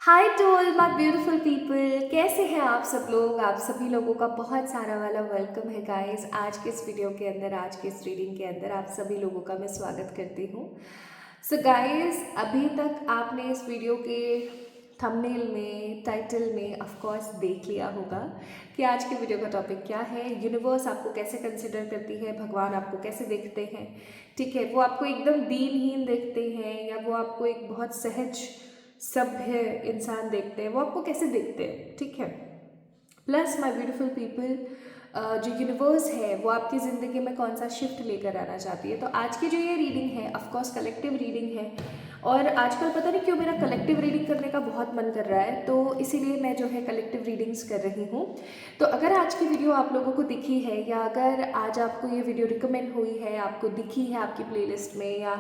Hi to all my beautiful people, कैसे हैं आप सब लोग। आप सभी लोगों का बहुत सारा वाला वेलकम है गाइस। आज के इस वीडियो के अंदर, आज के इस रीडिंग के अंदर आप सभी लोगों का मैं स्वागत करती हूँ। सो गाइस, अभी तक आपने इस वीडियो के थंबनेल में, टाइटल में ऑफ कोर्स देख लिया होगा कि आज की वीडियो का टॉपिक क्या है। यूनिवर्स आपको कैसे कंसिडर करती है, भगवान आपको कैसे देखते हैं। ठीक है, वो आपको एकदम दीनहीन देखते हैं या वो आपको एक बहुत सहज सभ्य इंसान देखते हैं, वो आपको कैसे देखते हैं। ठीक है, प्लस माय ब्यूटीफुल पीपल, जो यूनिवर्स है वो आपकी ज़िंदगी में कौन सा शिफ्ट लेकर आना चाहती है। तो आज की जो ये रीडिंग है ऑफ कोर्स कलेक्टिव रीडिंग है, और आजकल पता नहीं क्यों मेरा कलेक्टिव रीडिंग करने का बहुत मन कर रहा है, तो इसीलिए मैं जो है कलेक्टिव रीडिंग्स कर रही हूँ। तो अगर आज की वीडियो आप लोगों को दिखी है, या अगर आज आपको ये वीडियो रिकमेंड हुई है, आपको दिखी है आपकी प्लेलिस्ट में, या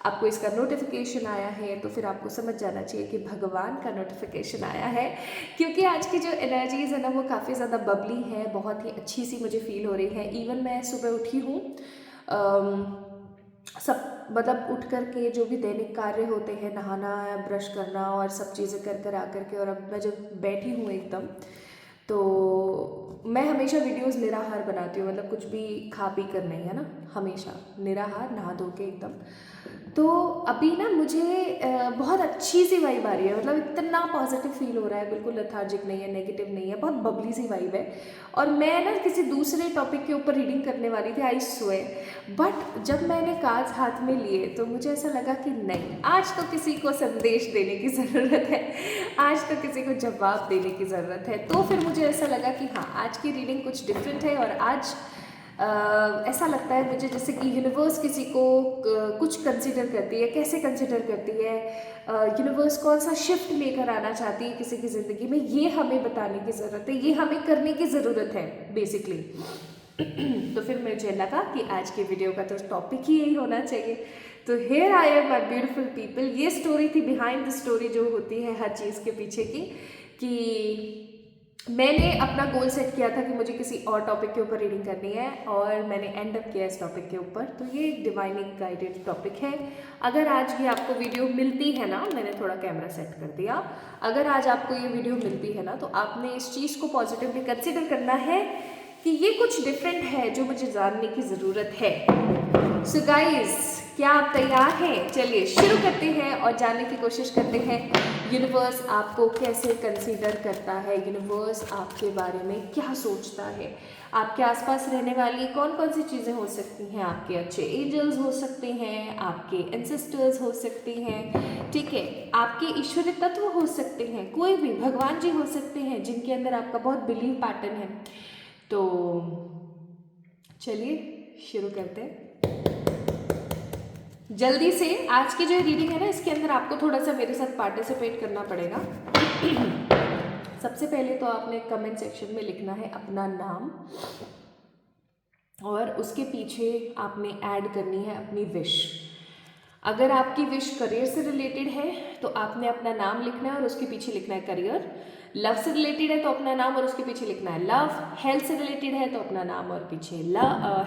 आपको इसका नोटिफिकेशन आया है, तो फिर आपको समझ जाना चाहिए कि भगवान का नोटिफिकेशन आया है। क्योंकि आज की जो एनर्जीज़ है ना, वो काफ़ी ज़्यादा बबली है, बहुत ही अच्छी सी मुझे फील हो रही है। इवन मैं सुबह उठी हूँ, सब मतलब उठ कर के जो भी दैनिक कार्य होते हैं, नहाना या ब्रश करना और सब चीज़ें कर कर आकर के, और अब मैं जब बैठी हूँ एकदम, तो मैं हमेशा वीडियोस निराहार बनाती हूँ, मतलब कुछ भी खा पी कर नहीं, है ना, हमेशा निराहार, नहा धो के एकदम। तो अभी ना मुझे बहुत अच्छी सी वाइब आ रही है, मतलब इतना पॉजिटिव फील हो रहा है, बिल्कुल लेथार्जिक नहीं है, नेगेटिव नहीं है, बहुत बबली सी वाइब है। और मैं ना किसी दूसरे टॉपिक के ऊपर रीडिंग करने वाली थी, आई स्वेयर, बट जब मैंने कार्ड्स हाथ में लिए तो मुझे ऐसा लगा कि नहीं, आज तो किसी को संदेश देने की ज़रूरत है, आज तो किसी को जवाब देने की ज़रूरत है। तो फिर मुझे ऐसा लगा कि हाँ, आज की रीडिंग कुछ डिफरेंट है, और आज ऐसा लगता है मुझे जैसे कि यूनिवर्स किसी को कुछ कंसिडर करती है। कैसे कंसिडर करती है, यूनिवर्स कौन सा शिफ्ट लेकर आना चाहती है किसी की ज़िंदगी में, ये हमें बताने की ज़रूरत है, ये हमें करने की ज़रूरत है बेसिकली। तो फिर मुझे लगा कि आज की वीडियो का तो टॉपिक ही यही होना चाहिए। तो here I am my beautiful people, ये स्टोरी थी बिहाइंड द स्टोरी जो होती है हर चीज़ के पीछे की, कि मैंने अपना गोल सेट किया था कि मुझे किसी और टॉपिक के ऊपर रीडिंग करनी है, और मैंने एंड अप किया इस टॉपिक के ऊपर। तो ये एक डिवाइनली गाइडेड टॉपिक है। अगर आज ये आपको वीडियो मिलती है ना, मैंने थोड़ा कैमरा सेट कर दिया, अगर आज आपको ये वीडियो मिलती है ना, तो आपने इस चीज़ को पॉजिटिवली कंसिडर करना है कि ये कुछ डिफरेंट है जो मुझे जानने की ज़रूरत है। सो गाइस, क्या आप तैयार हैं? चलिए शुरू करते हैं और जानने की कोशिश करते हैं यूनिवर्स आपको कैसे कंसीडर करता है, यूनिवर्स आपके बारे में क्या सोचता है, आपके आसपास रहने वाली कौन कौन सी चीज़ें हो सकती हैं। आपके अच्छे एंजल्स हो सकते हैं, आपके एंसेस्टर्स हो सकते हैं, ठीक है, आपके ईश्वरीय तत्व हो सकते हैं, कोई भी भगवान जी हो सकते हैं जिनके अंदर आपका बहुत बिलीव पैटर्न है। तो चलिए शुरू करते हैं जल्दी से। आज की जो रीडिंग है ना, इसके अंदर आपको थोड़ा सा मेरे साथ पार्टिसिपेट करना पड़ेगा। सबसे पहले तो आपने कमेंट सेक्शन में लिखना है अपना नाम, और उसके पीछे आपने ऐड करनी है अपनी विश। अगर आपकी विश करियर से रिलेटेड है तो आपने अपना नाम लिखना है और उसके पीछे लिखना है करियर। लव से रिलेटेड है तो अपना नाम और उसके पीछे लिखना है लव। हेल्थ से रिलेटेड है तो अपना नाम और पीछे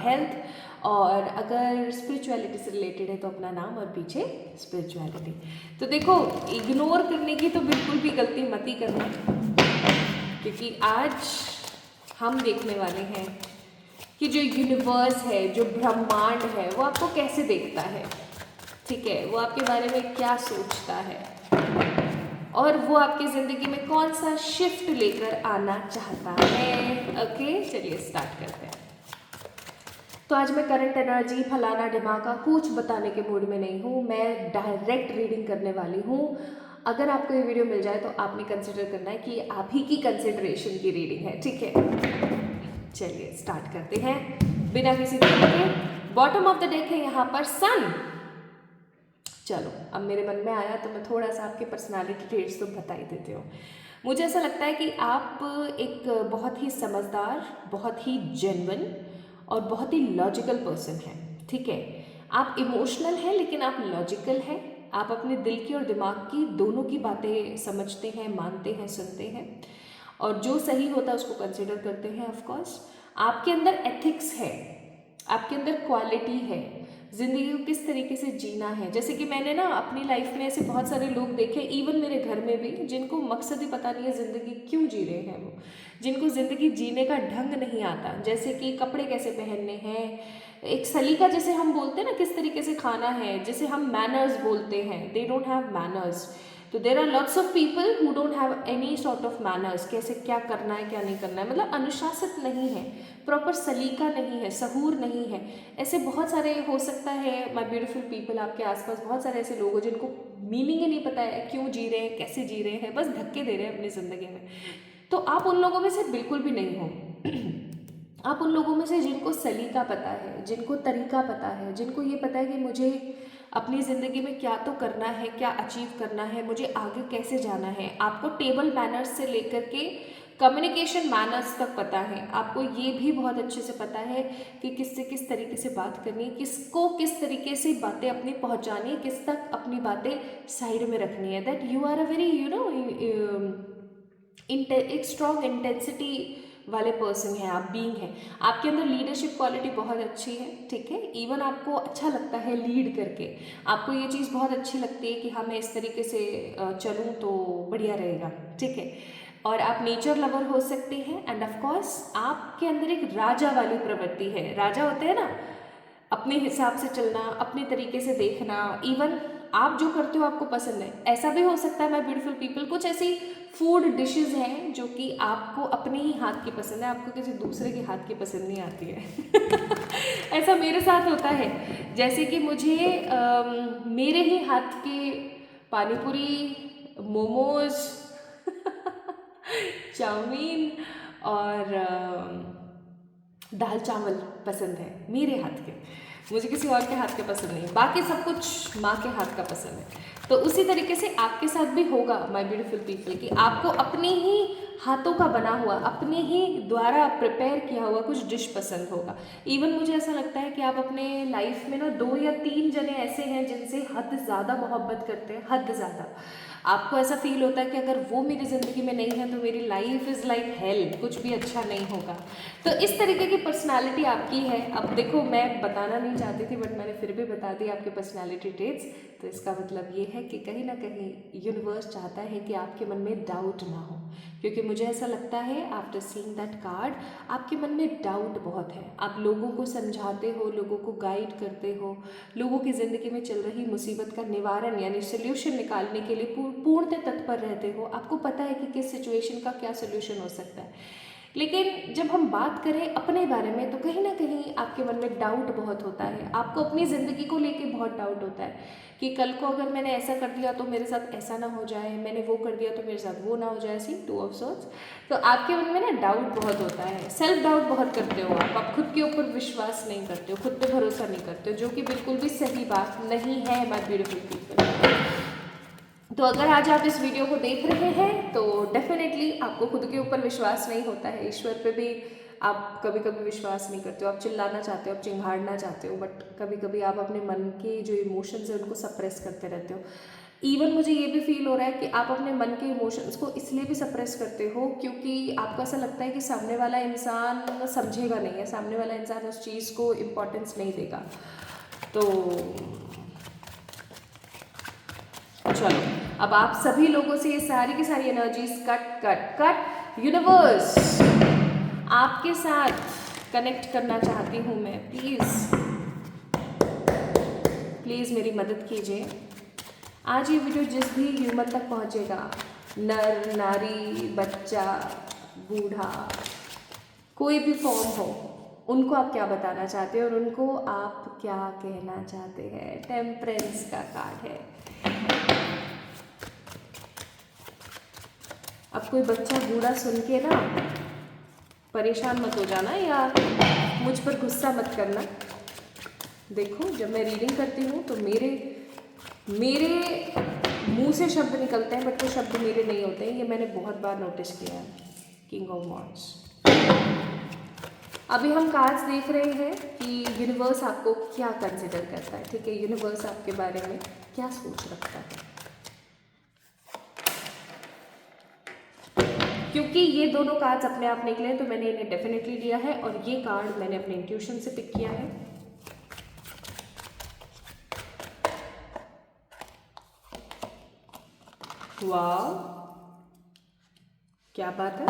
हेल्थ। और अगर स्पिरिचुअलिटी से रिलेटेड है तो अपना नाम और पीछे स्पिरिचुअलिटी। तो देखो, इग्नोर करने की तो बिल्कुल भी गलती मत ही करना, क्योंकि आज हम देखने वाले हैं कि जो यूनिवर्स है, जो ब्रह्मांड है, वो आपको कैसे देखता है। ठीक है, वो आपके बारे में क्या सोचता है, और वो आपकी ज़िंदगी में कौन सा शिफ्ट लेकर आना चाहता है। ओके, चलिए स्टार्ट करते हैं। तो आज मैं करंट एनर्जी, फलाना ढिमाका कुछ बताने के मूड में नहीं हूँ, मैं डायरेक्ट रीडिंग करने वाली हूँ। अगर आपको ये वीडियो मिल जाए तो आपने कंसिडर करना है कि आप ही की कंसिडरेशन की रीडिंग है। ठीक है, चलिए स्टार्ट करते हैं बिना किसी देरी के। बॉटम ऑफ द डेक है यहाँ पर सन। चलो, अब मेरे मन में आया तो मैं थोड़ा सा आपके पर्सनालिटी ट्रेट्स तो बता ही देती हूँ। मुझे ऐसा लगता है कि आप एक बहुत ही समझदार, बहुत ही जेन्युइन और बहुत ही लॉजिकल पर्सन हैं। ठीक है, आप इमोशनल हैं लेकिन आप लॉजिकल हैं। आप अपने दिल की और दिमाग की दोनों की बातें समझते हैं, मानते हैं, सुनते हैं, और जो सही होता है उसको कंसिडर करते हैं। ऑफ कोर्स आपके अंदर एथिक्स है, आपके अंदर क्वालिटी है, ज़िंदगी को किस तरीके से जीना है। जैसे कि मैंने ना अपनी लाइफ में ऐसे बहुत सारे लोग देखे, इवन मेरे घर में भी, जिनको मकसद ही पता नहीं है ज़िंदगी क्यों जी रहे हैं वो, जिनको ज़िंदगी जीने का ढंग नहीं आता। जैसे कि कपड़े कैसे पहनने हैं, एक सलीका जैसे हम बोलते हैं ना, किस तरीके से खाना है, जैसे हम मैनर्स बोलते हैं, दे डोंट हैव मैनर्स। तो there are lots of people who don't have any sort of manners, कैसे क्या करना है क्या नहीं करना है, मतलब अनुशासित नहीं है, प्रॉपर सलीका नहीं है, सहूर नहीं है। ऐसे बहुत सारे हो सकता है माय ब्यूटीफुल पीपल, आपके आसपास बहुत सारे ऐसे लोग हो जिनको मीनिंग ही नहीं पता है क्यों जी रहे हैं, कैसे जी रहे हैं, बस धक्के दे रहे हैं अपनी ज़िंदगी में। तो आप उन लोगों में से बिल्कुल भी नहीं हो। आप उन लोगों में से जिनको सलीका पता है, जिनको तरीका पता है, जिनको ये पता है कि मुझे अपनी ज़िंदगी में क्या तो करना है, क्या अचीव करना है, मुझे आगे कैसे जाना है। आपको टेबल मैनर्स से लेकर के कम्युनिकेशन मैनर्स तक पता है। आपको ये भी बहुत अच्छे से पता है कि किससे किस तरीके से बात करनी है, किसको किस तरीके से बातें अपनी पहुंचानी है, किस तक अपनी बातें साइड में रखनी है। That you are a very एक स्ट्रॉन्ग इंटेंसिटी वाले पर्सन हैं आप, बीइंग हैं। आपके अंदर लीडरशिप क्वालिटी बहुत अच्छी है, ठीक है। इवन आपको अच्छा लगता है लीड करके, आपको ये चीज़ बहुत अच्छी लगती है कि हाँ मैं इस तरीके से चलूँ तो बढ़िया रहेगा, ठीक है। और आप नेचर लवर हो सकते हैं, एंड ऑफ कोर्स आपके अंदर एक राजा वाली प्रवृत्ति है। राजा होते हैं ना, अपने हिसाब से चलना, अपने तरीके से देखना, इवन आप जो करते हो आपको पसंद है। ऐसा भी हो सकता है माय ब्यूटीफुल पीपल, कुछ ऐसी फूड डिशेस हैं जो कि आपको अपने ही हाथ की पसंद है, आपको किसी दूसरे के हाथ की पसंद नहीं आती है। ऐसा मेरे साथ होता है, जैसे कि मुझे मेरे ही हाथ के पानीपुरी, मोमोज, चाउमीन और दाल चावल पसंद है मेरे हाथ के, मुझे किसी और के हाथ के पसंद नहीं। बाकी सब कुछ माँ के हाथ का पसंद है। तो उसी तरीके से आपके साथ भी होगा माय ब्यूटीफुल पीपल कि आपको अपने ही हाथों का बना हुआ, अपने ही द्वारा प्रिपेयर किया हुआ कुछ डिश पसंद होगा। इवन मुझे ऐसा लगता है कि आप अपने लाइफ में ना 2 या 3 जने ऐसे हैं जिनसे हद ज़्यादा मोहब्बत करते हैं, हद ज़्यादा। आपको ऐसा फील होता है कि अगर वो मेरी ज़िंदगी में नहीं है तो मेरी लाइफ इज़ लाइक हेल, कुछ भी अच्छा नहीं होगा। तो इस तरीके की पर्सनालिटी आपकी है। अब देखो, मैं बताना नहीं चाहती थी बट मैंने फिर भी बता दी आपके पर्सनालिटी ट्रेट्स। तो इसका मतलब ये है कि कहीं ना कहीं यूनिवर्स चाहता है कि आपके मन में डाउट ना हो, क्योंकि मुझे ऐसा लगता है आफ्टर सीइंग दैट कार्ड आपके मन में डाउट बहुत है। आप लोगों को समझाते हो, लोगों को गाइड करते हो, लोगों की ज़िंदगी में चल रही मुसीबत का निवारण यानी सोल्यूशन निकालने के लिए पूर्णतः तत्पर रहते हो। आपको पता है कि किस सिचुएशन का क्या सोल्यूशन हो सकता है। लेकिन जब हम बात करें अपने बारे में तो कहीं ना कहीं आपके मन में डाउट बहुत होता है। आपको अपनी ज़िंदगी को लेके बहुत डाउट होता है कि कल को अगर मैंने ऐसा कर दिया तो मेरे साथ ऐसा ना हो जाए, मैंने वो कर दिया तो मेरे साथ वो ना हो जाए, सी 2 ऑफ सॉर्ट्स। तो आपके मन में ना डाउट बहुत होता है, सेल्फ डाउट बहुत करते हो आप खुद के ऊपर विश्वास नहीं करते हो, खुद पे भरोसा नहीं करते हो, जो कि बिल्कुल भी सही बात नहीं है माय ब्यूटीफुल पीपल। तो अगर आज आप इस वीडियो को देख रहे हैं तो डेफिनेटली आपको खुद के ऊपर विश्वास नहीं होता है, ईश्वर पे भी आप कभी कभी विश्वास नहीं करते हो, आप चिल्लाना चाहते हो, आप चिंघाड़ना चाहते हो, बट कभी कभी आप अपने मन के जो इमोशंस है उनको सप्रेस करते रहते हो। इवन मुझे ये भी फील हो रहा है कि आप अपने मन के इमोशंस को इसलिए भी सप्रेस करते हो क्योंकि आपको ऐसा लगता है कि सामने वाला इंसान समझेगा नहीं है, सामने वाला इंसान उस चीज़ को इम्पोर्टेंस नहीं देगा। तो चलो, अब आप सभी लोगों से ये सारी की सारी energies cut cut cut. Universe आपके साथ कनेक्ट करना चाहती हूँ मैं, प्लीज़ प्लीज़ मेरी मदद कीजिए। आज ये वीडियो जिस भी ह्यूमन तक पहुँचेगा, नर नारी बच्चा बूढ़ा कोई भी फॉर्म हो, उनको आप क्या बताना चाहते हैं और उनको आप क्या कहना चाहते हैं। टेम्परेंस का कार्ड है। अब कोई बच्चा बूढ़ा सुन के ना परेशान मत हो जाना या मुझ पर गुस्सा मत करना। देखो, जब मैं रीडिंग करती हूँ तो मेरे मुंह से शब्द निकलते हैं बट वो शब्द मेरे नहीं होते हैं, ये मैंने बहुत बार नोटिस किया है। King of wands. अभी हम कार्ड्स देख रहे हैं कि यूनिवर्स आपको क्या कंसिडर करता है, ठीक है। यूनिवर्स आपके बारे में क्या सोच रखता है, क्योंकि ये दोनों कार्ड्स अपने आप निकले तो मैंने इन्हें डेफिनेटली लिया है और ये कार्ड मैंने अपने इंट्यूशन से पिक किया है। वाह, क्या बात है।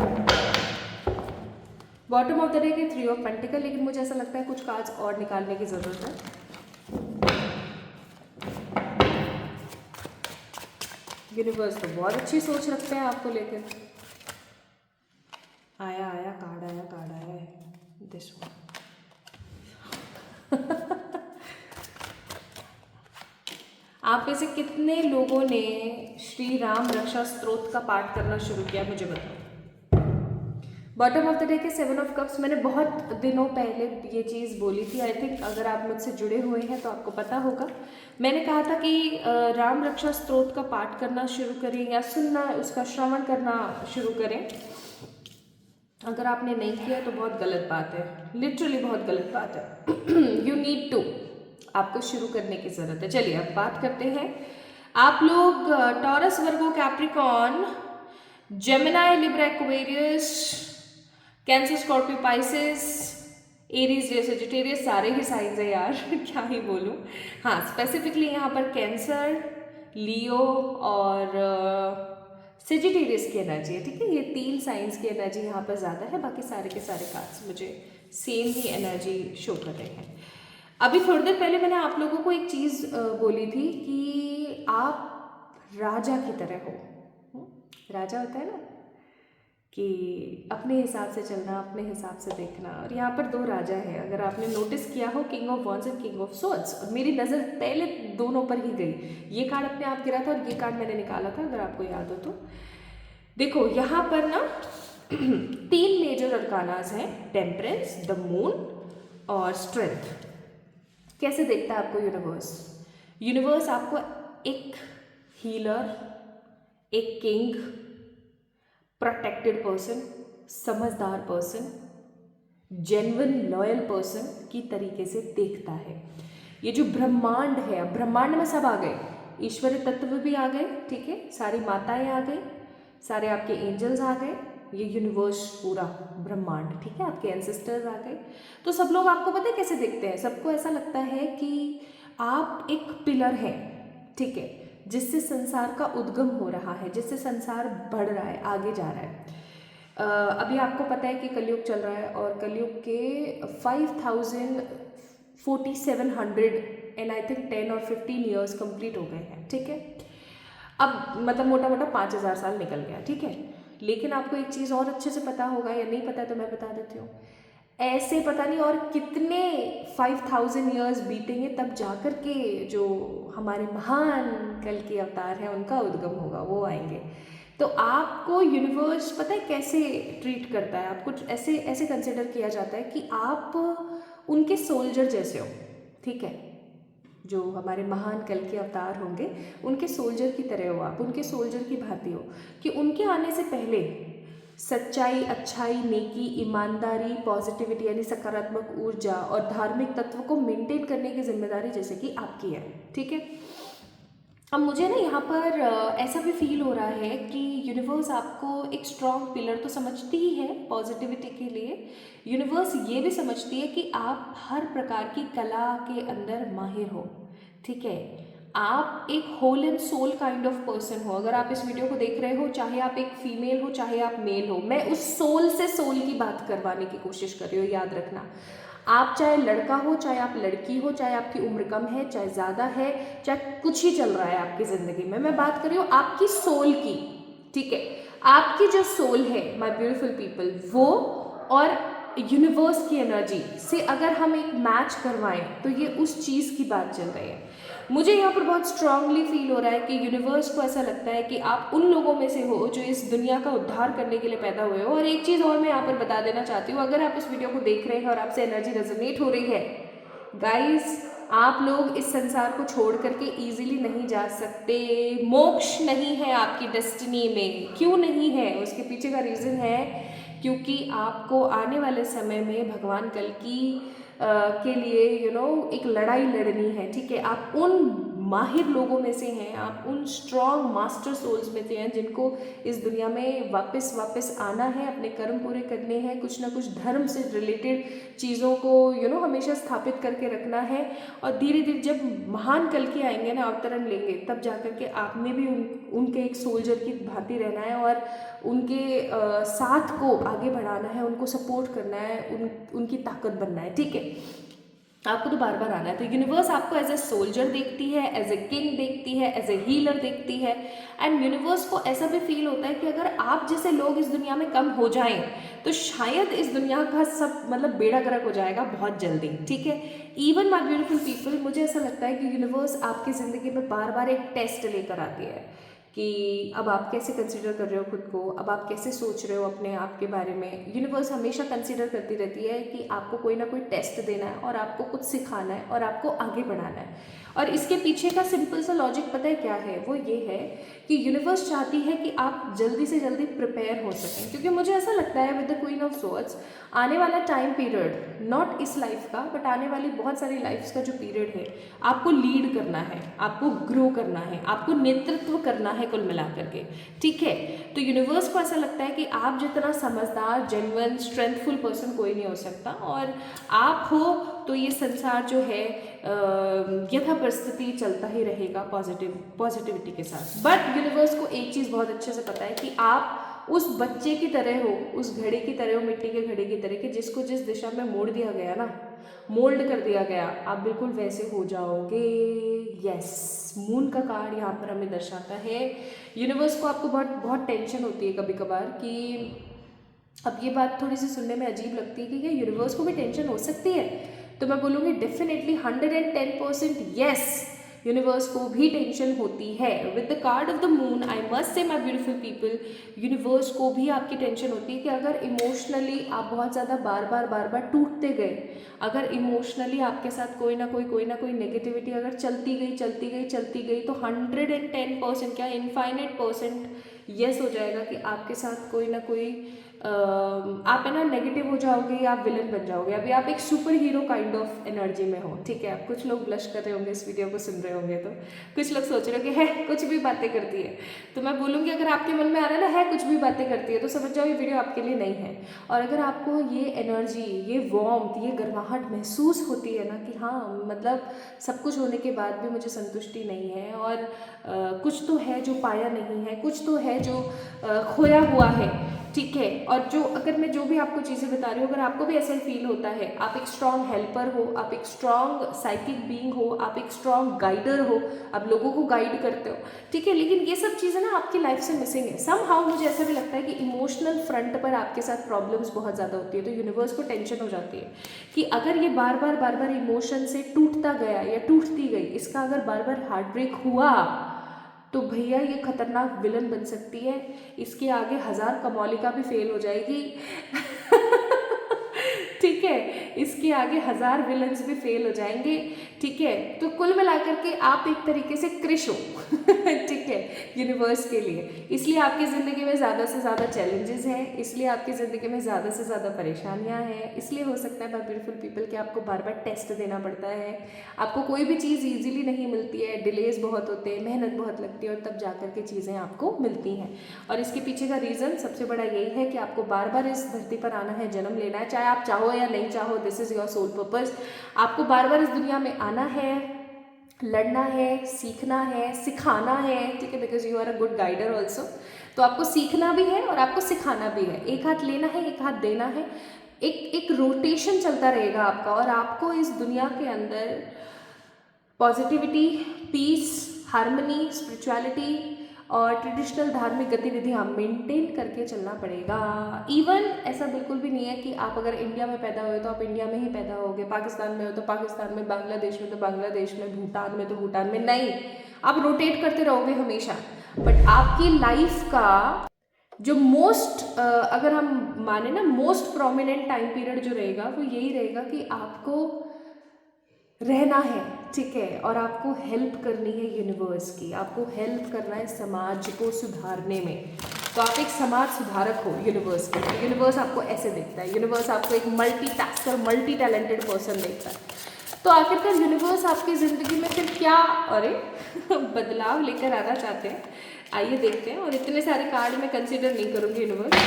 बॉटम ऑफ द डे के 3 ऑफ पेंटिकल, लेकिन मुझे ऐसा लगता है कुछ कार्ड्स और निकालने की ज़रूरत है। यूनिवर्स तो बहुत अच्छी सोच रखते हैं आपको लेकर। आया आया कार्ड आया, कार्ड आया है दिस वन। आप में से कितने लोगों ने श्री राम रक्षा स्तोत्र का पाठ करना शुरू किया, मुझे बताओ। बॉटम ऑफ द डे के 7 ऑफ कप्स, मैंने बहुत दिनों पहले ये चीज़ बोली थी। आई थिंक अगर आप मुझसे जुड़े हुए हैं तो आपको पता होगा। मैंने कहा था कि राम रक्षा स्तोत्र का पाठ करना शुरू करें या सुनना, उसका श्रवण करना शुरू करें। अगर आपने नहीं किया तो बहुत गलत बात है, लिटरली बहुत गलत बात है। यू नीड टू, आपको शुरू करने की ज़रूरत है। चलिए अब बात करते हैं। आप लोग Taurus, Virgo, Capricorn, Gemini, Libra, Aquarius, Cancer, Scorpio, Pisces, Aries, Sagittarius, सारे ही साइंस है यार। क्या ही बोलूँ। हाँ, स्पेसिफिकली यहाँ पर कैंसर, लियो और सेजिटेरियस की एनर्जी है, ठीक है। ये 3 साइंस की एनर्जी यहाँ पर ज़्यादा है, बाकी सारे के सारे कार्ड्स मुझे सेम ही एनर्जी शो कर रहे हैं। अभी थोड़ी देर पहले मैंने आप लोगों को एक चीज़ बोली थी कि आप राजा की तरह हो। राजा होता है ना कि अपने हिसाब से चलना, अपने हिसाब से देखना। और यहाँ पर 2 राजा हैं, अगर आपने नोटिस किया हो, king of wands and king of swords. और मेरी नज़र पहले दोनों पर ही गई। ये कार्ड अपने आप गिरा था और ये कार्ड मैंने निकाला था, अगर आपको याद हो तो। देखो यहाँ पर ना 3 मेजर अरकानास हैं, टेम्परेंस, द मून और स्ट्रेंथ। कैसे देखता है आपको यूनिवर्स? यूनिवर्स आपको एक हीलर, एक किंग, प्रोटेक्टेड पर्सन, समझदार पर्सन, जेन्युइन लॉयल पर्सन की तरीके से देखता है। ये जो ब्रह्मांड है, अब ब्रह्मांड में सब आ गए, ईश्वरीय तत्व भी आ गए, ठीक है, सारी माताएं आ गई, सारे आपके एंजल्स आ गए, ये यूनिवर्स पूरा ब्रह्मांड, ठीक है, आपके एंसेस्टर्स आ गए। तो सब लोग आपको पता है कैसे देखते हैं? सबको ऐसा लगता है कि आप एक पिलर हैं, ठीक है, जिससे संसार का उद्गम हो रहा है, जिससे संसार बढ़ रहा है, आगे जा रहा है। अभी आपको पता है कि कलयुग चल रहा है और कलयुग के 5,4700 एंड आई थिंक 10 और 15 ईयर्स कंप्लीट हो गए हैं, ठीक है। अब मतलब मोटा मोटा 5,000 साल निकल गया, ठीक है। लेकिन आपको एक चीज़ और अच्छे से पता होगा, या नहीं पता तो मैं बता देती हूँ। ऐसे पता नहीं और कितने 5,000 ईयर्स बीतेंगे तब जाकर के जो हमारे महान कल के अवतार हैं उनका उद्गम होगा, वो आएंगे। तो आपको यूनिवर्स पता है कैसे ट्रीट करता है? आपको ऐसे ऐसे कंसिडर किया जाता है कि आप उनके सोल्जर जैसे हो, ठीक है। जो हमारे महान कल के अवतार होंगे उनके सोल्जर की तरह हो, आप उनके सोल्जर की भांति हो, कि उनके आने से पहले सच्चाई, अच्छाई, नेकी, ईमानदारी, पॉजिटिविटी यानी सकारात्मक ऊर्जा और धार्मिक तत्व को मेंटेन करने की जिम्मेदारी जैसे कि आपकी है, ठीक है। अब मुझे ना यहाँ पर ऐसा भी फील हो रहा है कि यूनिवर्स आपको एक स्ट्रॉन्ग पिलर तो समझती ही है पॉजिटिविटी के लिए। यूनिवर्स ये भी समझती है कि आप हर प्रकार की कला के अंदर माहिर हो, ठीक है। आप एक whole and soul kind of person हो। अगर आप इस वीडियो को देख रहे हो, चाहे आप एक फीमेल हो चाहे आप मेल हो, मैं उस सोल से सोल की बात करवाने की कोशिश कर रही हूँ, याद रखना। आप चाहे लड़का हो चाहे आप लड़की हो, चाहे आपकी उम्र कम है चाहे ज़्यादा है, चाहे कुछ ही चल रहा है आपकी ज़िंदगी में, मैं बात कर रही हूँ आपकी सोल की, ठीक है। आपकी जो सोल है माय ब्यूटीफुल पीपल, वो और यूनिवर्स की एनर्जी से अगर हम एक मैच करवाएं तो ये उस चीज़ की बात चल रही है। मुझे यहाँ पर बहुत स्ट्रांगली फील हो रहा है कि यूनिवर्स को ऐसा लगता है कि आप उन लोगों में से हो जो इस दुनिया का उद्धार करने के लिए पैदा हुए हो। और एक चीज़ और मैं यहाँ पर बता देना चाहती हूँ, अगर आप इस वीडियो को देख रहे हैं और आपसे एनर्जी रेजोनेट हो रही है, गाइस आप लोग इस संसार को छोड़ करके इजीली नहीं जा सकते। मोक्ष नहीं है आपकी डेस्टिनी में। क्यों नहीं है? उसके पीछे का रीज़न है क्योंकि आपको आने वाले समय में भगवान कल की के लिए एक लड़ाई लड़नी है, ठीक है। आप उन माहिर लोगों में से हैं, आप उन स्ट्रॉन्ग मास्टर सोल्स में से हैं जिनको इस दुनिया में वापस वापस आना है, अपने कर्म पूरे करने हैं, कुछ ना कुछ धर्म से रिलेटेड चीज़ों को हमेशा स्थापित करके रखना है। और धीरे धीरे जब महान कल की आएंगे ना, अवतरण लेंगे, तब जाकर के आपने भी उनके एक सोल्जर की भांति रहना है और उनके साथ को आगे बढ़ाना है, उनको सपोर्ट करना है, उनकी ताकत बनना है। ठीक है, आपको तो बार बार आना है। तो यूनिवर्स आपको एज ए सोल्जर देखती है, एज ए किंग देखती है, एज ए हीलर देखती है। एंड यूनिवर्स को ऐसा भी फील होता है कि अगर आप जैसे लोग इस दुनिया में कम हो जाएं तो शायद इस दुनिया का सब मतलब बेड़ा गर्क हो जाएगा बहुत जल्दी। ठीक है, इवन माय ब्यूटीफुल पीपल, मुझे ऐसा लगता है कि यूनिवर्स आपकी ज़िंदगी में बार बार एक टेस्ट लेकर आती है कि अब आप कैसे कंसिडर कर रहे हो खुद को, अब आप कैसे सोच रहे हो अपने आप के बारे में। यूनिवर्स हमेशा कंसिडर करती रहती है कि आपको कोई ना कोई टेस्ट देना है और आपको कुछ सिखाना है और आपको आगे बढ़ाना है। और इसके पीछे का सिंपल सा लॉजिक पता है क्या है? वो ये है कि यूनिवर्स चाहती है कि आप जल्दी से जल्दी प्रिपेयर हो सकें, क्योंकि मुझे ऐसा लगता है with the queen of swords आने वाला टाइम पीरियड, नॉट इस लाइफ का बट आने वाली बहुत सारी लाइफ्स का जो पीरियड है, आपको लीड करना है, आपको ग्रो करना है, आपको नेतृत्व करना है कुल मिलाकर के। ठीक है, तो यूनिवर्स को ऐसा लगता है कि आप जितना समझदार, जेन्युइन, स्ट्रेंथफुल पर्सन कोई नहीं हो सकता, और आप हो तो ये संसार जो है यथा परिस्थिति चलता ही रहेगा पॉजिटिविटी के साथ। बट यूनिवर्स को एक चीज़ बहुत अच्छे से पता है कि आप उस बच्चे की तरह हो, उस घड़े की तरह हो, मिट्टी के घड़े की तरह, कि जिसको जिस दिशा में मोड़ दिया गया ना, मोल्ड कर दिया गया, आप बिल्कुल वैसे हो जाओगे। यस, मून का कार्ड यहाँ पर हमें दर्शाता है। यूनिवर्स को आपको बहुत बहुत टेंशन होती है कभी कभार कि अब ये बात थोड़ी सी सुनने में अजीब लगती है कि क्या यूनिवर्स को भी टेंशन हो सकती है? तो मैं बोलूँगी डेफिनेटली 110% यस, यूनिवर्स को भी टेंशन होती है। With the card of the moon I must say my beautiful people, universe को भी आपकी टेंशन होती है कि अगर इमोशनली आप बहुत ज़्यादा बार बार टूटते गए, अगर इमोशनली आपके साथ कोई ना कोई नेगेटिविटी अगर चलती गई तो 110% क्या इनफाइनाइट परसेंट यस हो जाएगा कि आपके साथ कोई ना कोई आप है ना नेगेटिव हो जाओगे या आप विलन बन जाओगे। अभी आप एक super hero kind of energy में हो। ठीक है, आप कुछ लोग ब्लश कर रहे होंगे इस वीडियो को सुन रहे होंगे, तो कुछ लोग सोच रहे हो कि है कुछ भी बातें करती है। तो मैं बोलूँगी अगर आपके मन में आ रहा है कुछ भी बातें करती है, तो समझ जाओ ये वीडियो आपके लिए नहीं है। और अगर आपको ये एनर्जी, ये वार्मथ, ये गर्माहट महसूस होती है ना कि हाँ मतलब सब कुछ होने के बाद भी मुझे संतुष्टि नहीं है और कुछ तो है जो पाया नहीं है, कुछ तो है जो खोया हुआ है। ठीक है, और जो अगर मैं जो भी आपको चीज़ें बता रही हूँ, अगर आपको भी ऐसा फील होता है, आप एक स्ट्रॉन्ग हेल्पर हो, आप एक स्ट्रॉन्ग साइकिक बीइंग हो, आप एक स्ट्रॉन्ग गाइडर हो, आप लोगों को गाइड करते हो। ठीक है, लेकिन ये सब चीज़ें ना आपकी लाइफ से मिसिंग है समहाउ। मुझे ऐसा भी लगता है कि इमोशनल फ्रंट पर आपके साथ प्रॉब्लम्स बहुत ज़्यादा होती है, तो यूनिवर्स को टेंशन हो जाती है कि अगर ये बार बार इमोशन से टूटता गया या टूटती गई, इसका अगर बार बार हार्ट ब्रेक हुआ तो भैया ये खतरनाक विलन बन सकती है। इसके आगे 1000 कमौलिका भी फेल हो जाएगी। ठीक है, इसके आगे 1000 विलन्स भी फेल हो जाएंगे। ठीक है, तो कुल मिलाकर के आप एक तरीके से क्रिश हो। ठीक है, यूनिवर्स के लिए। इसलिए आपकी ज़िंदगी में ज़्यादा से ज़्यादा चैलेंजेस हैं, इसलिए आपकी ज़िंदगी में ज़्यादा से ज़्यादा परेशानियां हैं, इसलिए हो सकता है माय ब्यूटीफुल पीपल कि आपको बार बार टेस्ट देना पड़ता है। आपको कोई भी चीज़ ईजिली नहीं मिलती है, डिलेज बहुत होते हैं, मेहनत बहुत लगती है और तब जाकर के चीज़ें आपको मिलती हैं। और इसके पीछे का रीज़न सबसे बड़ा यही है कि आपको बार बार इस धरती पर आना है, जन्म लेना है, चाहे आप चाहो या नहीं चाहो, this is your soul purpose. आपको बार बार इस दुनिया में आना है, लड़ना है, सीखना है, सिखाना है। ठीक है, because you are a good guider also. तो आपको सीखना भी है और आपको सिखाना भी है, एक हाथ लेना है, एक हाथ देना है। एक रोटेशन चलता रहेगा आपका, और आपको इस दुनिया के अंदर पॉजिटिविटी, पीस, हार्मनी, स्पिरिचुअलिटी और ट्रेडिशनल धार्मिक गतिविधियाँ मेंटेन करके चलना पड़ेगा। इवन ऐसा बिल्कुल भी नहीं है कि आप अगर इंडिया में पैदा हुए तो आप इंडिया में ही पैदा होगे, पाकिस्तान में हो तो पाकिस्तान में, बांग्लादेश में तो बांग्लादेश में, भूटान में तो भूटान में, नहीं, आप रोटेट करते रहोगे हमेशा। बट आपकी लाइफ का जो मोस्ट अगर हम माने ना मोस्ट प्रोमिनेंट टाइम पीरियड जो रहेगा वो यही रहेगा कि आपको रहना है। ठीक है, और आपको हेल्प करनी है यूनिवर्स की, आपको हेल्प करना है समाज को सुधारने में। तो आप एक समाज सुधारक हो यूनिवर्स के लिए। यूनिवर्स आपको ऐसे देखता है, यूनिवर्स आपको एक multi tasker, multi talented person देखता है। तो आखिरकार यूनिवर्स आपकी ज़िंदगी में फिर क्या अरे बदलाव लेकर आना चाहते हैं, आइए देखते हैं। और इतने सारे कार्ड मैं कंसिडर नहीं करूँगी यूनिवर्स,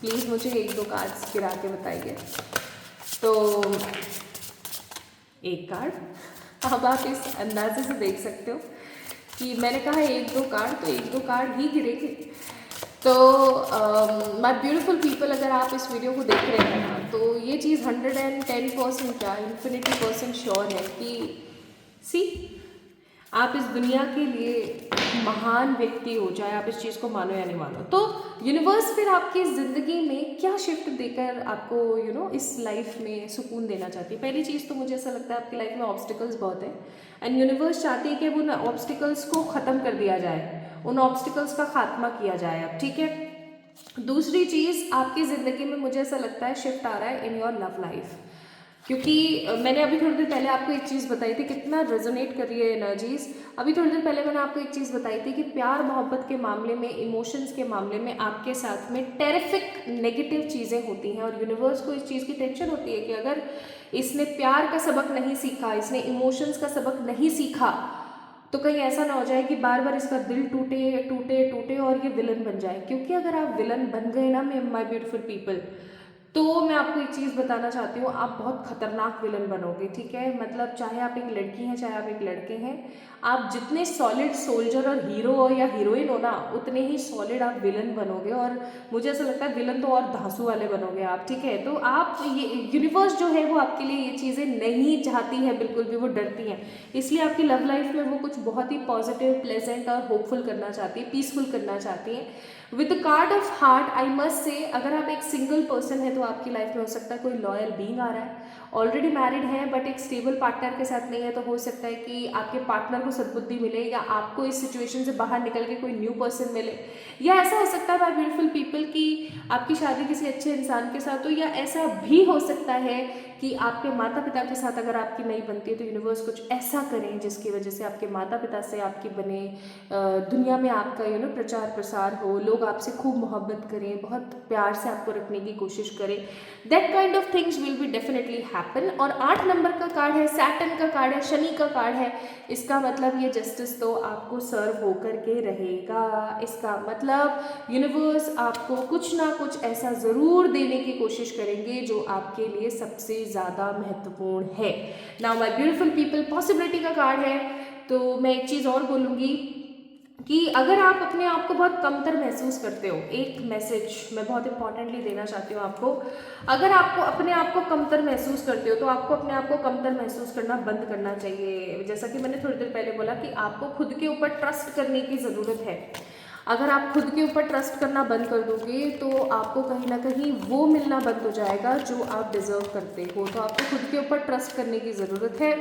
प्लीज़ मुझे एक दो कार्ड्स गिरा के बताइए। तो एक कार्ड, अब आप इस अंदाजे से देख सकते हो कि मैंने कहा एक दो कार्ड, तो एक दो कार्ड ही गिरेंगे। तो माय ब्यूटीफुल पीपल, अगर आप इस वीडियो को देख रहे हैं ना, तो ये चीज़ 110% क्या इन्फिनिटी% श्योर है कि सी आप इस दुनिया के लिए महान व्यक्ति हो, चाहे आप इस चीज़ को मानो या नहीं मानो। तो यूनिवर्स फिर आपकी ज़िंदगी में क्या शिफ्ट देकर आपको इस लाइफ में सुकून देना चाहती है। पहली चीज़ तो मुझे ऐसा लगता है आपकी लाइफ में ऑब्स्टिकल्स बहुत है, एंड यूनिवर्स चाहती है कि वो ऑब्स्टिकल्स को ख़त्म कर दिया जाए, उन ऑब्स्टिकल्स का खात्मा किया जाए अब, ठीक है। दूसरी चीज़, आपकी ज़िंदगी में मुझे ऐसा लगता है शिफ्ट आ रहा है इन योर लव लाइफ, क्योंकि मैंने अभी थोड़ी देर पहले आपको एक चीज़ बताई थी, कितना रेजोनेट कर रही है एनर्जीज। अभी थोड़ी देर पहले मैंने आपको एक चीज़ बताई थी कि प्यार मोहब्बत के मामले में, इमोशंस के मामले में आपके साथ में टेरिफिक नेगेटिव चीज़ें होती हैं, और यूनिवर्स को इस चीज़ की टेंशन होती है कि अगर इसने प्यार का सबक नहीं सीखा, इसने इमोशंस का सबक नहीं सीखा, तो कहीं ऐसा ना हो जाए कि बार बार इसका दिल टूटे टूटे टूटे और ये विलन बन जाए। क्योंकि अगर आप विलन बन गए ना माय ब्यूटीफुल पीपल, तो मैं आपको एक चीज़ बताना चाहती हूँ, आप बहुत खतरनाक विलन बनोगे, ठीक है। मतलब चाहे आप एक लड़की हैं चाहे आप एक लड़के हैं, आप जितने सॉलिड सोल्जर और हीरो हो या हीरोइन हो ना, उतने ही सॉलिड आप विलन बनोगे। और मुझे ऐसा लगता है विलन तो और धांसू वाले बनोगे आप, ठीक है। तो आप ये यूनिवर्स जो है वो आपके लिए ये चीज़ें नहीं चाहती है बिल्कुल भी, वो डरती हैं। इसलिए आपकी लव लाइफ में वो कुछ बहुत ही पॉजिटिव, प्लेजेंट और होपफुल करना चाहती है, पीसफुल करना चाहती हैं। With the card of heart, I must say, अगर आप एक सिंगल पर्सन है तो आपकी लाइफ में हो सकता है कोई लॉयल बीइंग आ रहा है, ऑलरेडी मैरिड है बट एक स्टेबल पार्टनर के साथ नहीं है, तो हो सकता है कि आपके पार्टनर को सद्बुद्धि मिले, या आपको इस सिचुएशन से बाहर निकल के कोई न्यू पर्सन मिले, या ऐसा हो सकता है माय ब्यूटीफुल पीपल कि आपकी शादी किसी अच्छे इंसान के साथ हो, या ऐसा भी हो सकता है कि आपके माता पिता के साथ अगर आपकी नहीं बनती है तो यूनिवर्स कुछ ऐसा करें जिसकी वजह से आपके माता पिता से आपकी बने, दुनिया में आपका प्रचार प्रसार हो, लोग आपसे खूब मोहब्बत करें, बहुत प्यार से आपको रखने की कोशिश करें। That kind of things will be definitely happen. और 8 नंबर का कार्ड है, सैटर्न का कार्ड है, शनि का कार्ड है। इसका मतलब ये जस्टिस तो आपको सर्व होकर के रहेगा। इसका मतलब यूनिवर्स आपको कुछ ना कुछ ऐसा ज़रूर देने की कोशिश करेंगे जो आपके लिए सबसे ज़्यादा महत्वपूर्ण है। Now my beautiful people, possibility का कार्ड है। तो मैं एक चीज़ और बोलूँगी कि अगर आप अपने आप को बहुत कमतर महसूस करते हो, एक मैसेज मैं बहुत इंपॉर्टेंटली देना चाहती हूँ आपको, अगर आपको अपने आप को कमतर महसूस करते हो तो आपको अपने आप को कमतर महसूस करना बंद करना चाहिए। जैसा कि मैंने थोड़ी देर पहले बोला कि आपको खुद के ऊपर ट्रस्ट करने की ज़रूरत है। अगर आप खुद के ऊपर ट्रस्ट करना बंद कर दोगे तो आपको कहीं ना कहीं वो मिलना बंद हो जाएगा जो आप डिज़र्व करते हो। तो आपको खुद के ऊपर ट्रस्ट करने की ज़रूरत है।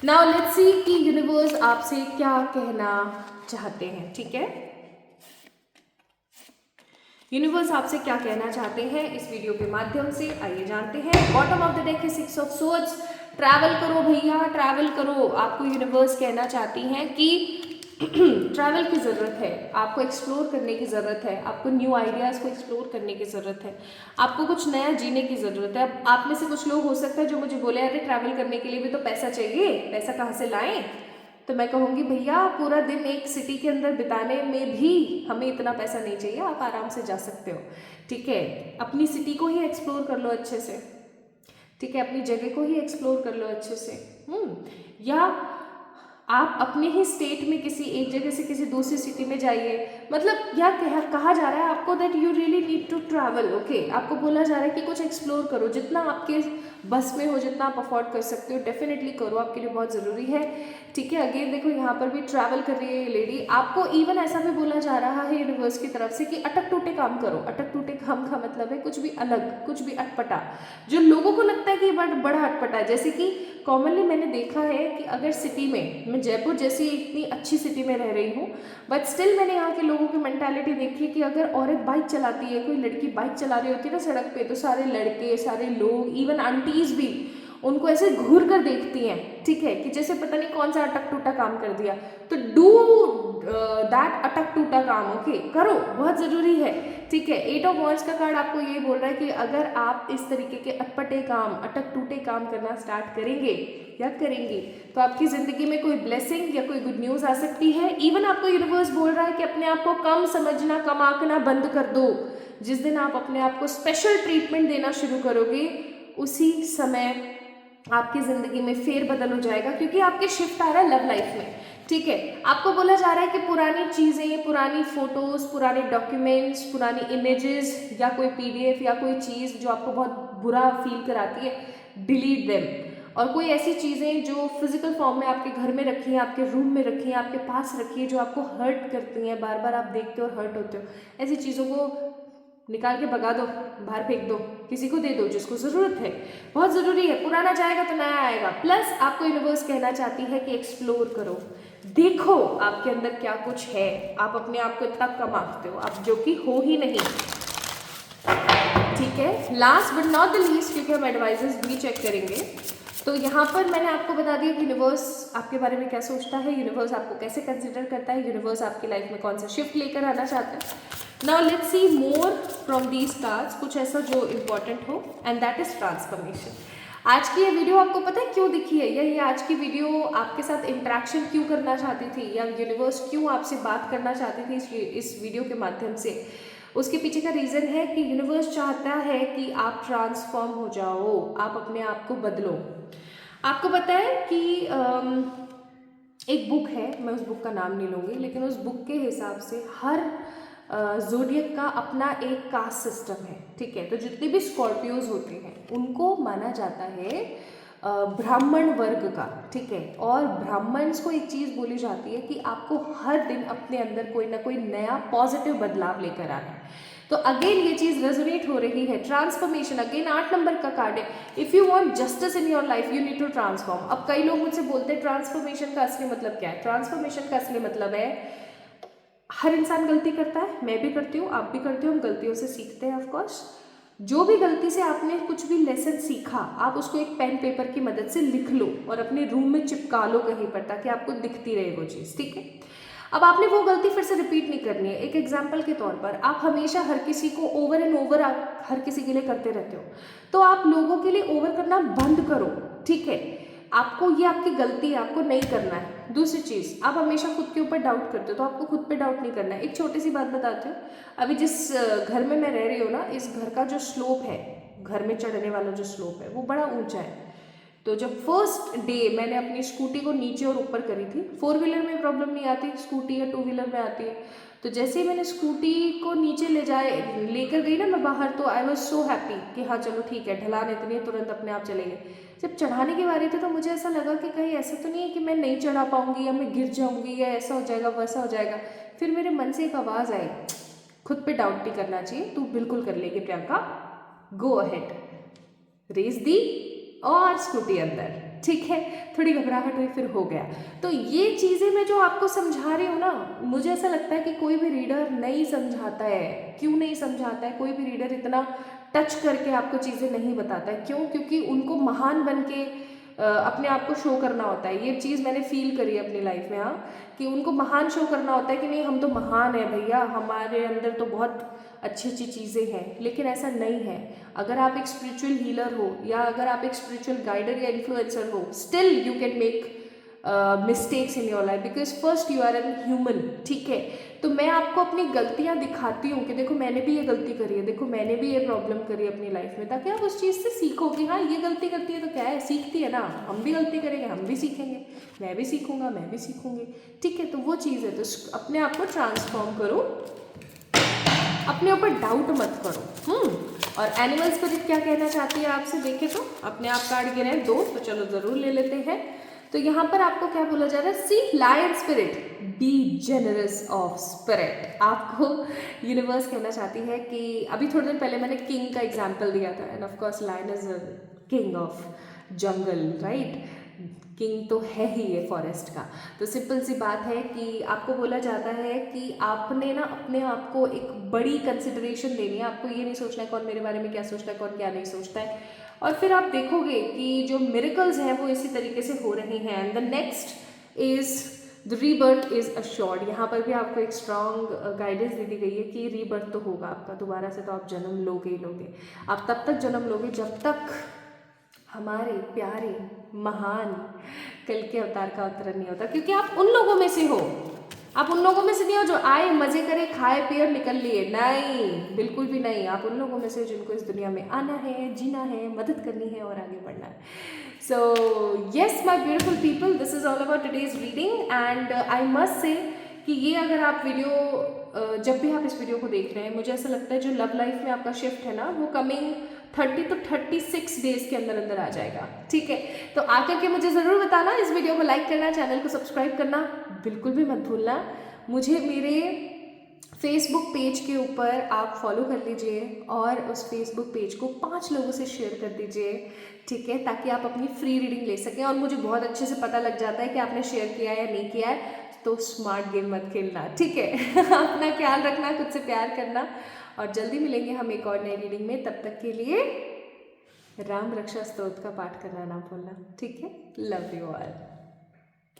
नाउ लेट्स सी कि यूनिवर्स आपसे क्या कहना चाहते हैं, ठीक है। यूनिवर्स आपसे क्या कहना चाहते हैं इस वीडियो के माध्यम से, आइए जानते हैं। बॉटम ऑफ द डेक है 6 ऑफ सोर्ड्स। ट्रैवल करो भैया, ट्रैवल करो। आपको यूनिवर्स कहना चाहती हैं कि ट्रैवल की ज़रूरत है, आपको एक्सप्लोर करने की ज़रूरत है, आपको न्यू आइडियाज़ को एक्सप्लोर करने की ज़रूरत है, आपको कुछ नया जीने की ज़रूरत है। अब आप में से कुछ लोग हो सकता है जो मुझे बोले अरे ट्रैवल करने के लिए भी तो पैसा चाहिए, पैसा कहाँ से लाएं। तो मैं कहूँगी भैया पूरा दिन एक सिटी के अंदर बिताने में भी हमें इतना पैसा नहीं चाहिए, आप आराम से जा सकते हो, ठीक है। अपनी सिटी को ही एक्सप्लोर कर लो अच्छे से, ठीक है, अपनी जगह को ही एक्सप्लोर कर लो अच्छे से। या आप अपने ही स्टेट में किसी एक जगह से किसी दूसरी सिटी में जाइए। मतलब यह कहा जा रहा है आपको that you really need to travel, okay. आपको बोला जा रहा है कि कुछ एक्सप्लोर करो, जितना आपके बस में हो, जितना आप अफोर्ड कर सकते हो डेफिनेटली करो, आपके लिए बहुत ज़रूरी है, ठीक है। अगेन देखो यहाँ पर भी ट्रैवल कर रही है ये लेडी। आपको इवन ऐसा भी बोला जा रहा है यूनिवर्स की तरफ से कि अटक टूटे काम करो। अटक टूटे काम का मतलब है कुछ भी अलग, कुछ भी अटपटा, जो लोगों को लगता है कि बड़ा अटपटा है। जैसे कि कॉमनली मैंने देखा है कि अगर सिटी में, मैं जयपुर जैसी इतनी अच्छी सिटी में रह रही हूँ बट स्टिल मैंने यहाँ के लोगों की मेंटालिटी देखी कि अगर औरत बाइक चलाती है, कोई लड़की बाइक चला रही होती है ना सड़क पे, तो सारे लड़के, सारे लोग, इवन आंटीज भी उनको ऐसे घूर कर देखती हैं, ठीक है, कि जैसे पता नहीं कौन सा अटक टूटा काम कर दिया, तो डू दैट अटक टूटा काम, ओके, करो, बहुत ज़रूरी है, ठीक है। 8 ऑफ वॉन्ड्स का कार्ड आपको ये बोल रहा है कि अगर आप इस तरीके के अटपटे काम, अटक टूटे काम करना स्टार्ट करेंगे या करेंगी, तो आपकी ज़िंदगी में कोई ब्लेसिंग या कोई गुड न्यूज़ आ सकती है। इवन आपको यूनिवर्स बोल रहा है कि अपने आप को कम समझना, कम आंकना बंद कर दो। जिस दिन आप अपने आप को स्पेशल ट्रीटमेंट देना शुरू करोगे, उसी समय आपकी ज़िंदगी में फेरबदल हो जाएगा, क्योंकि आपके शिफ्ट आ रहा है लव लाइफ में, ठीक है। आपको बोला जा रहा है कि पुरानी चीज़ें, पुरानी फ़ोटोज़, पुराने डॉक्यूमेंट्स, पुरानी इमेजेस या कोई PDF या कोई चीज़ जो आपको बहुत बुरा फील कराती है, डिलीट देम। और कोई ऐसी चीज़ें जो फिजिकल फॉर्म में आपके घर में रखी हैं, आपके रूम में रखी हैं, आपके पास रखी है, जो आपको हर्ट करती हैं, बार बार आप देखते हो और हर्ट होते हो, ऐसी चीज़ों को निकाल के भगा दो, बाहर फेंक दो, किसी को दे दो जिसको ज़रूरत है। बहुत ज़रूरी है, पुराना जाएगा तो नया आएगा। प्लस आपको यूनिवर्स कहना चाहती है कि एक्सप्लोर करो, देखो आपके अंदर क्या कुछ है। आप अपने आप को इतना कम आंकते हो, आप जो कि हो ही नहीं, ठीक है। Last but not the least, क्योंकि हम एडवाइजेस भी चेक करेंगे, तो यहाँ पर मैंने आपको बता दिया कि यूनिवर्स आपके बारे में क्या सोचता है, यूनिवर्स आपको कैसे कंसिडर करता है, यूनिवर्स आपकी लाइफ में कौन सा शिफ्ट लेकर आना चाहता है। Now let's see more from these cards, कुछ ऐसा जो इम्पोर्टेंट हो, एंड दैट इज ट्रांसफॉर्मेशन। आज की ये वीडियो आपको पता है क्यों दिखी है, या ये आज की वीडियो आपके साथ इंटरेक्शन क्यों करना चाहती थी, या यूनिवर्स क्यों आपसे बात करना चाहती थी इस वीडियो के माध्यम से? उसके पीछे का रीज़न है कि यूनिवर्स चाहता है कि आप ट्रांसफॉर्म हो जाओ, आप अपने आप को बदलो। आपको पता है कि एक बुक है, मैं उस बुक का नाम नहीं लूँगी, लेकिन उस बुक के हिसाब से हर ज़ोडिएक का अपना एक कास्ट सिस्टम है, ठीक है। तो जितने भी स्कॉर्पियोज होते हैं उनको माना जाता है ब्राह्मण वर्ग का, ठीक है। और ब्राह्मण्स को एक चीज़ बोली जाती है कि आपको हर दिन अपने अंदर कोई ना कोई नया पॉजिटिव बदलाव लेकर आना है। तो अगेन ये चीज़ रेजोनेट हो रही है, ट्रांसफॉर्मेशन। अगेन 8 नंबर का कार्ड है, if you want justice in your life you need to transform. अब कई लोग मुझसे बोलते हैं ट्रांसफॉर्मेशन का असली मतलब क्या है? ट्रांसफॉर्मेशन का असली मतलब है, हर इंसान गलती करता है, मैं भी करती हूँ, आप भी करते हो, हम गलतियों से सीखते हैं ऑफकोर्स। जो भी गलती से आपने कुछ भी लेसन सीखा, आप उसको एक पेन पेपर की मदद से लिख लो और अपने रूम में चिपका लो कहीं पर, ताकि आपको दिखती रहे वो चीज़, ठीक है। अब आपने वो गलती फिर से रिपीट नहीं करनी है। एक एग्जाम्पल के तौर पर, आप हमेशा हर किसी को ओवर एंड ओवर आप हर किसी के लिए करते रहते हो, तो आप लोगों के लिए ओवर करना बंद करो, ठीक है। आपको ये आपकी गलती है, आपको नहीं करना है। दूसरी चीज़, आप हमेशा खुद के ऊपर डाउट करते हो, तो आपको खुद पे डाउट नहीं करना है। एक छोटी सी बात बताती हूँ, अभी जिस घर में मैं रह रही हूँ ना, इस घर का जो स्लोप है, घर में चढ़ने वाला जो स्लोप है, वो बड़ा ऊंचा है। तो जब फर्स्ट डे मैंने अपनी स्कूटी को नीचे और ऊपर करी थी, 4 व्हीलर में प्रॉब्लम नहीं आती, स्कूटी या 2 व्हीलर में आती है। तो जैसे ही मैंने स्कूटी को नीचे लेकर गई ना मैं बाहर, तो आई वॉज सो हैप्पी कि हाँ चलो ठीक है, ढलान इतनी है, तुरंत अपने आप चले गए। जब चढ़ाने की बारी थी तो मुझे ऐसा लगा कि कहीं ऐसा तो नहीं है कि मैं नहीं चढ़ा पाऊंगी, या मैं गिर जाऊंगी, या ऐसा हो जाएगा वैसा हो जाएगा। फिर मेरे मन से एक आवाज़ आई, खुद पे डाउट नहीं करना चाहिए, तू बिल्कुल कर लेगी प्रियंका, गो अहेड, रेस दी और स्कूटी अंदर, ठीक है। थोड़ी घबराहट हुई, फिर हो गया। तो ये चीज़ें मैं जो आपको समझा रही हूँ ना, मुझे ऐसा लगता है कि कोई भी रीडर नहीं समझाता है। क्यों नहीं समझाता है? कोई भी रीडर इतना टच करके आपको चीज़ें नहीं बताता है। क्यों? क्योंकि उनको महान बन के अपने आप को शो करना होता है। ये चीज़ मैंने फील करी है अपनी लाइफ में, हाँ, कि उनको महान शो करना होता है कि नहीं हम तो महान है भैया, हमारे अंदर तो बहुत अच्छी अच्छी चीज़ें हैं। लेकिन ऐसा नहीं है। अगर आप एक स्पिरिचुअल हीलर हो, या अगर आप एक स्पिरिचुअल गाइडर या इन्फ्लुएंसर हो, still you can make mistakes in your life, because first you are an human, ठीक है। तो मैं आपको अपनी गलतियां दिखाती हूँ कि देखो मैंने भी ये गलती करी है, देखो मैंने भी ये प्रॉब्लम करी है अपनी लाइफ में, ताकि आप उस चीज़ से सीखो कि हाँ ये गलती करती है तो क्या है, सीखती है ना, हम भी गलती करेंगे, हम भी सीखेंगे, मैं भी सीखूंगा, मैं भी सीखूंगी, ठीक है। तो वो चीज़ है, तो अपने आप को ट्रांसफॉर्म करो, अपने ऊपर डाउट मत करो। और एनिमल स्पिरिट क्या कहना चाहती है आपसे, देखे तो अपने आप कार्ड गिरे हैं 2, तो चलो ज़रूर ले लेते हैं। तो यहाँ पर आपको क्या बोला जा रहा है, see lion spirit, be generous of spirit. आपको यूनिवर्स कहना चाहती है कि अभी थोड़ी देर पहले मैंने किंग का एग्जाम्पल दिया था, and of course lion is king of jungle, right. King तो है ही ये फॉरेस्ट का। तो सिंपल सी बात है कि आपको बोला जाता है कि आपने ना अपने आप को एक बड़ी कंसिडरेशन देनी है। आपको ये नहीं सोचना है कौन मेरे बारे में क्या सोचता है, कौन क्या नहीं सोचता है। और फिर आप देखोगे कि जो मिरेकल्स हैं वो इसी तरीके से हो रहे हैं। And the next is the rebirth is assured. यहाँ पर भी आपको एक स्ट्रॉन्ग गाइडेंस दे दी गई है कि रीबर्थ तो होगा आपका, दोबारा से तो आप जन्म लोगे ही लोगे। आप तब तक जन्म लोगे जब तक हमारे प्यारे महान कल के अवतार का अवतरण नहीं होता, क्योंकि आप उन लोगों में से हो, आप उन लोगों में से नहीं हो जो आए, मजे करे, खाए पिए और निकल लिए। नहीं, बिल्कुल भी नहीं। आप उन लोगों में से हो जिनको इस दुनिया में आना है, जीना है, मदद करनी है और आगे बढ़ना है। So yes my beautiful people, this is all about today's reading. And I must say कि ये अगर आप वीडियो जब भी आप इस वीडियो को देख रहे हैं, मुझे ऐसा लगता है जो लव लाइफ में आपका शिफ्ट है ना, वो कमिंग 30 to 36 डेज के अंदर अंदर आ जाएगा। ठीक है, तो आकर के मुझे ज़रूर बताना, इस वीडियो को लाइक करना, चैनल को सब्सक्राइब करना बिल्कुल भी मत भूलना। मुझे मेरे फेसबुक पेज के ऊपर आप फॉलो कर लीजिए और उस फेसबुक पेज को 5 लोगों से शेयर कर दीजिए। ठीक है, ताकि आप अपनी फ्री रीडिंग ले सकें और मुझे बहुत अच्छे से पता लग जाता है कि आपने शेयर किया है या नहीं किया है। तो स्मार्ट गेम मत खेलना, ठीक है। अपना ख्याल रखना, खुद से प्यार करना, और जल्दी मिलेंगे हम एक और नई रीडिंग में। तब तक के लिए राम रक्षा स्तोत्र का पाठ करना ना भूलना। ठीक है, लव यू ऑल।